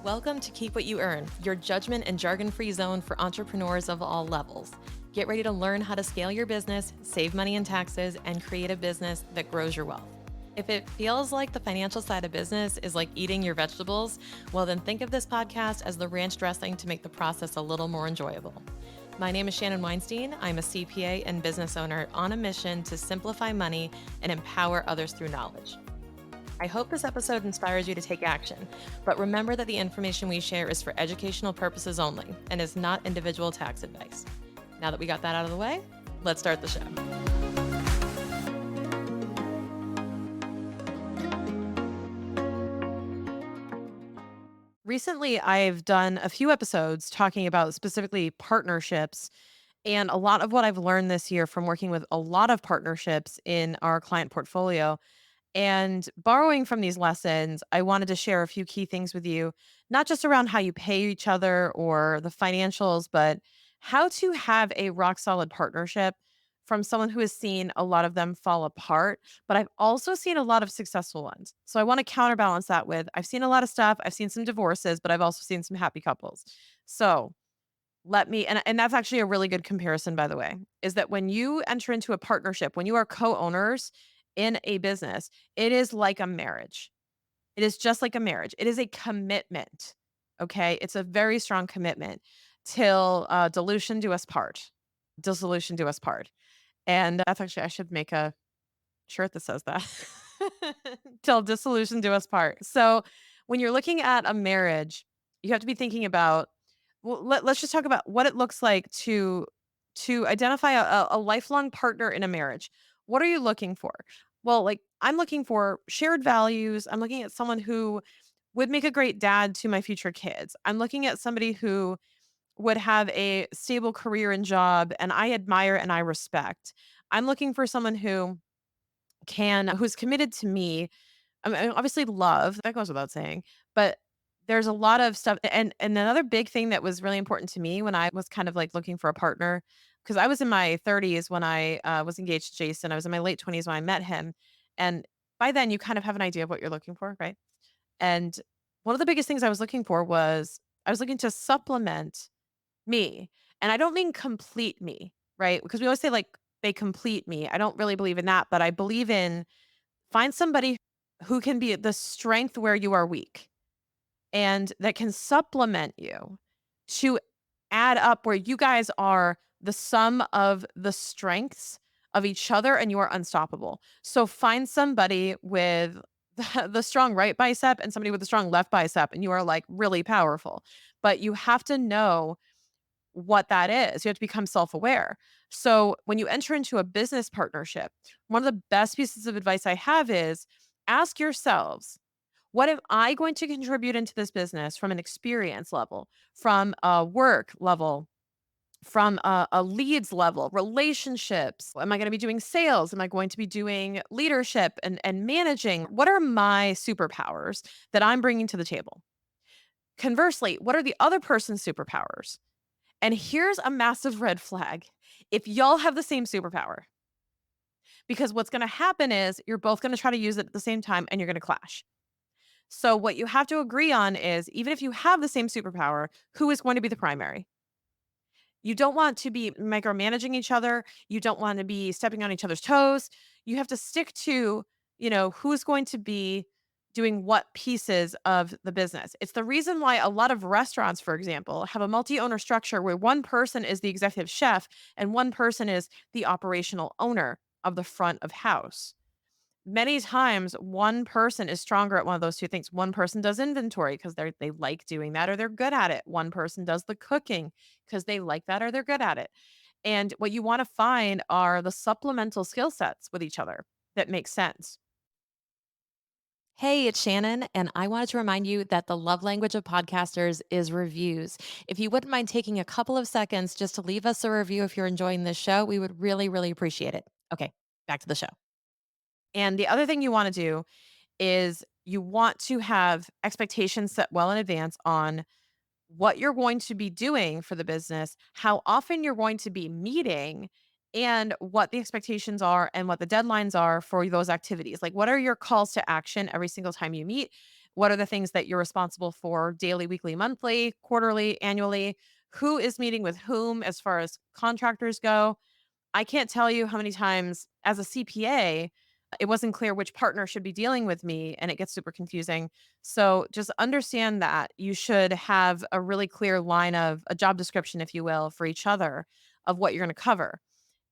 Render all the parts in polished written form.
Welcome to Keep What You Earn, your judgment and jargon free zone for entrepreneurs of all levels. Get ready to learn how to scale your business, save money in taxes, and create a business that grows your wealth. If it feels like the financial side of business is like eating your vegetables, well, then think of this podcast as the ranch dressing to make the process a little more enjoyable. My name is Shannon Weinstein. I'm a CPA and business owner on a mission to simplify money and empower others through knowledge. I hope this episode inspires you to take action, but remember that the information we share is for educational purposes only and is not individual tax advice. Now that we got that out of the way, let's start the show. Recently, I've done a few episodes talking about specifically partnerships. And a lot of what I've learned this year from working with a lot of partnerships in our client portfolio and borrowing from these lessons, I wanted to share a few key things with you, not just around how you pay each other or the financials, but how to have a rock solid partnership from someone who has seen a lot of them fall apart. But I've also seen a lot of successful ones. So I want to counterbalance that with I've seen a lot of stuff. I've seen some divorces, but I've also seen some happy couples. So let me, and that's actually a really good comparison, by the way, is that when you enter into a partnership, when you are co-owners in a business, it is like a marriage. It is just like a marriage. It is a commitment. Okay. It's a very strong commitment till dilution do us part. Dissolution do us part. And that's actually, I should make a shirt that says that. Till dissolution do us part. So when you're looking at a marriage, you have to be thinking about well, let's just talk about what it looks like to identify a lifelong partner in a marriage. What are you looking for? Well, like I'm looking for shared values. I'm looking at someone who would make a great dad to my future kids. I'm looking at somebody who would have a stable career and job and I admire and I respect. I'm looking for someone who's committed to me. I mean, obviously love, that goes without saying, but there's a lot of stuff and another big thing that was really important to me when I was kind of like looking for a partner, because I was in my 30s when I was engaged to Jason. I was in my late 20s when I met him. And by then you kind of have an idea of what you're looking for, right? And one of the biggest things I was looking for was I was looking to supplement me. And I don't mean complete me, right? Because we always say like they complete me. I don't really believe in that, but I believe in find somebody who can be the strength where you are weak and that can supplement you to add up where you guys are the sum of the strengths of each other and you are unstoppable. So find somebody with the strong right bicep and somebody with the strong left bicep and you are like really powerful. But you have to know what that is. You have to become self-aware. So when you enter into a business partnership, one of the best pieces of advice I have is ask yourselves, what am I going to contribute into this business from an experience level, from a work level, from a leads level, relationships? Am I going to be doing sales? Am I going to be doing leadership and managing? What are my superpowers that I'm bringing to the table? Conversely, what are the other person's superpowers? And here's a massive red flag. If y'all have the same superpower, because what's going to happen is you're both going to try to use it at the same time and you're going to clash. So, what you have to agree on is even if you have the same superpower, who is going to be the primary? You don't want to be micromanaging each other. You don't want to be stepping on each other's toes. You have to stick to, who's going to be doing what pieces of the business. It's the reason why a lot of restaurants, for example, have a multi owner structure where one person is the executive chef and one person is the operational owner of the front of house. Many times, one person is stronger at one of those two things. One person does inventory because they like doing that or they're good at it. One person does the cooking because they like that or they're good at it. And what you want to find are the supplemental skill sets with each other that make sense. Hey, it's Shannon, and I wanted to remind you that the love language of podcasters is reviews. If you wouldn't mind taking a couple of seconds just to leave us a review if you're enjoying this show, we would really, really appreciate it. Okay, back to the show. And the other thing you want to do is you want to have expectations set well in advance on what you're going to be doing for the business, how often you're going to be meeting, and what the expectations are and what the deadlines are for those activities. Like, what are your calls to action every single time you meet? What are the things that you're responsible for daily, weekly, monthly, quarterly, annually? Who is meeting with whom as far as contractors go? I can't tell you how many times as a CPA, it wasn't clear which partner should be dealing with me, and it gets super confusing. So just understand that you should have a really clear line of a job description, if you will, for each other of what you're going to cover.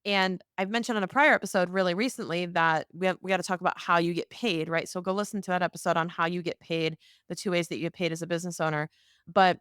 And I've mentioned on a prior episode really recently that we got to talk about how you get paid, right? So go listen to that episode on how you get paid, the two ways that you get paid as a business owner. But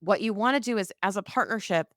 what you want to do is, as a partnership,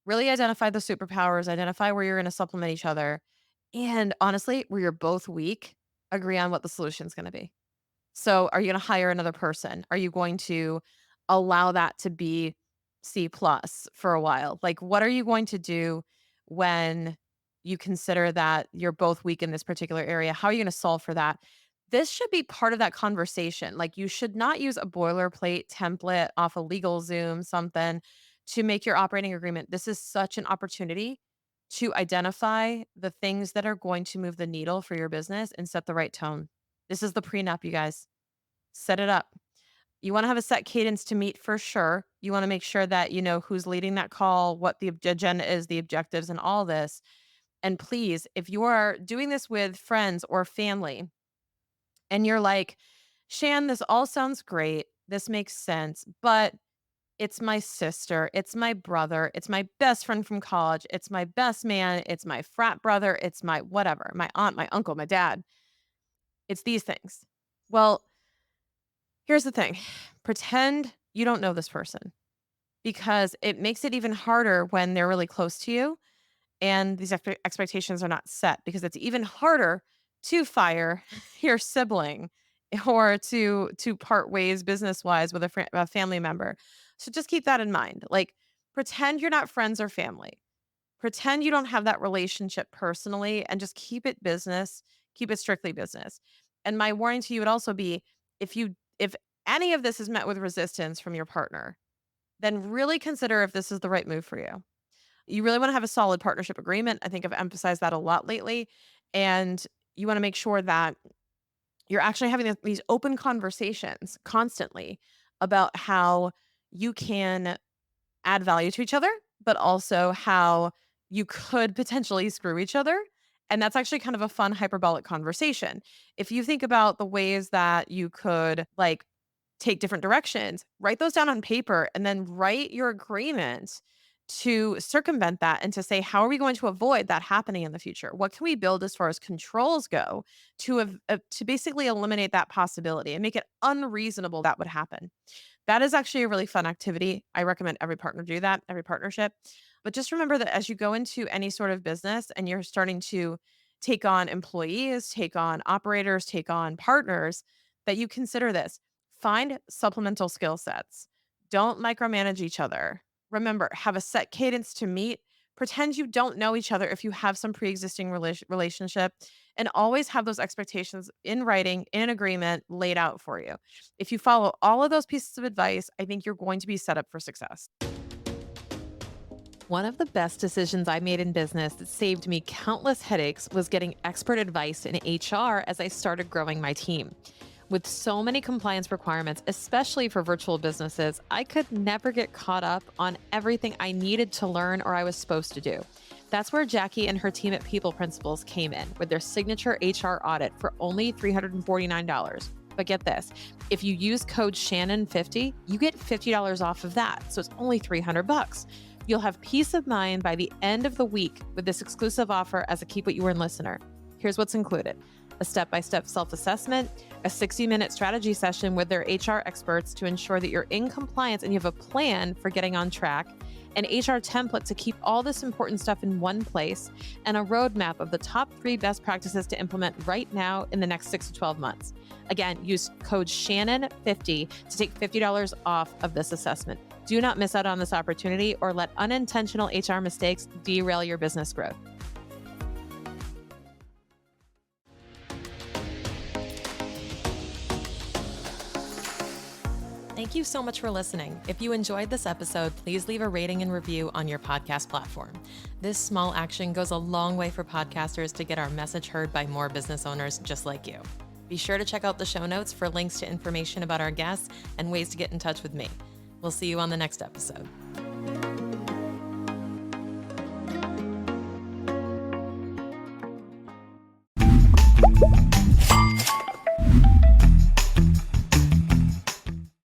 really identify the superpowers, identify where you're going to supplement each other. And honestly, where you're both weak, agree on what the solution is going to be. So, are you going to hire another person? Are you going to allow that to be C plus for a while? Like, what are you going to do when you consider that you're both weak in this particular area? How are you going to solve for that? This should be part of that conversation. Like, you should not use a boilerplate template off a legal Zoom, something to make your operating agreement. This is such an opportunity to identify the things that are going to move the needle for your business and set the right tone. This is the prenup, you guys. Set it up. You wanna have a set cadence to meet for sure. You wanna make sure that you know who's leading that call, what the agenda is, the objectives, and all this. And please, if you are doing this with friends or family and you're like, "Shan, this all sounds great. This makes sense, but it's my sister, it's my brother, it's my best friend from college, it's my best man, it's my frat brother, it's my whatever, my aunt, my uncle, my dad. It's these things." Well, here's the thing. Pretend you don't know this person because it makes it even harder when they're really close to you and these expectations are not set because it's even harder to fire your sibling or to part ways business-wise with a family member. So just keep that in mind. Like pretend you're not friends or family. Pretend you don't have that relationship personally and just keep it business, keep it strictly business. And my warning to you would also be if any of this is met with resistance from your partner, then really consider if this is the right move for you. You really want to have a solid partnership agreement. I think I've emphasized that a lot lately. And you want to make sure that you're actually having these open conversations constantly about how you can add value to each other, but also how you could potentially screw each other. And that's actually kind of a fun hyperbolic conversation. If you think about the ways that you could like take different directions, write those down on paper and then write your agreement to circumvent that and to say, how are we going to avoid that happening in the future? What can we build as far as controls go to basically eliminate that possibility and make it unreasonable that would happen? That is actually a really fun activity. I recommend every partner do that, every partnership. But just remember that as you go into any sort of business and you're starting to take on employees, take on operators, take on partners, that you consider this. Find supplemental skill sets. Don't micromanage each other. Remember, have a set cadence to meet. Pretend you don't know each other if you have some pre existing relationship, and always have those expectations in writing, in an agreement laid out for you. If you follow all of those pieces of advice, I think you're going to be set up for success. One of the best decisions I made in business that saved me countless headaches was getting expert advice in HR as I started growing my team. With so many compliance requirements, especially for virtual businesses, I could never get caught up on everything I needed to learn or I was supposed to do. That's where Jackie and her team at People Principles came in with their signature HR audit for only $349. But get this, if you use code Shannon50, you get $50 off of that. So it's only $300. You'll have peace of mind by the end of the week with this exclusive offer as a Keep What You Earn listener. Here's what's included: a step-by-step self-assessment, a 60-minute strategy session with their HR experts to ensure that you're in compliance and you have a plan for getting on track, an HR template to keep all this important stuff in one place, and a roadmap of the top 3 best practices to implement right now in the next 6 to 12 months. Again, use code Shannon50 to take $50 off of this assessment. Do not miss out on this opportunity or let unintentional HR mistakes derail your business growth. Thank you so much for listening. If you enjoyed this episode, please leave a rating and review on your podcast platform. This small action goes a long way for podcasters to get our message heard by more business owners just like you. Be sure to check out the show notes for links to information about our guests and ways to get in touch with me. We'll see you on the next episode.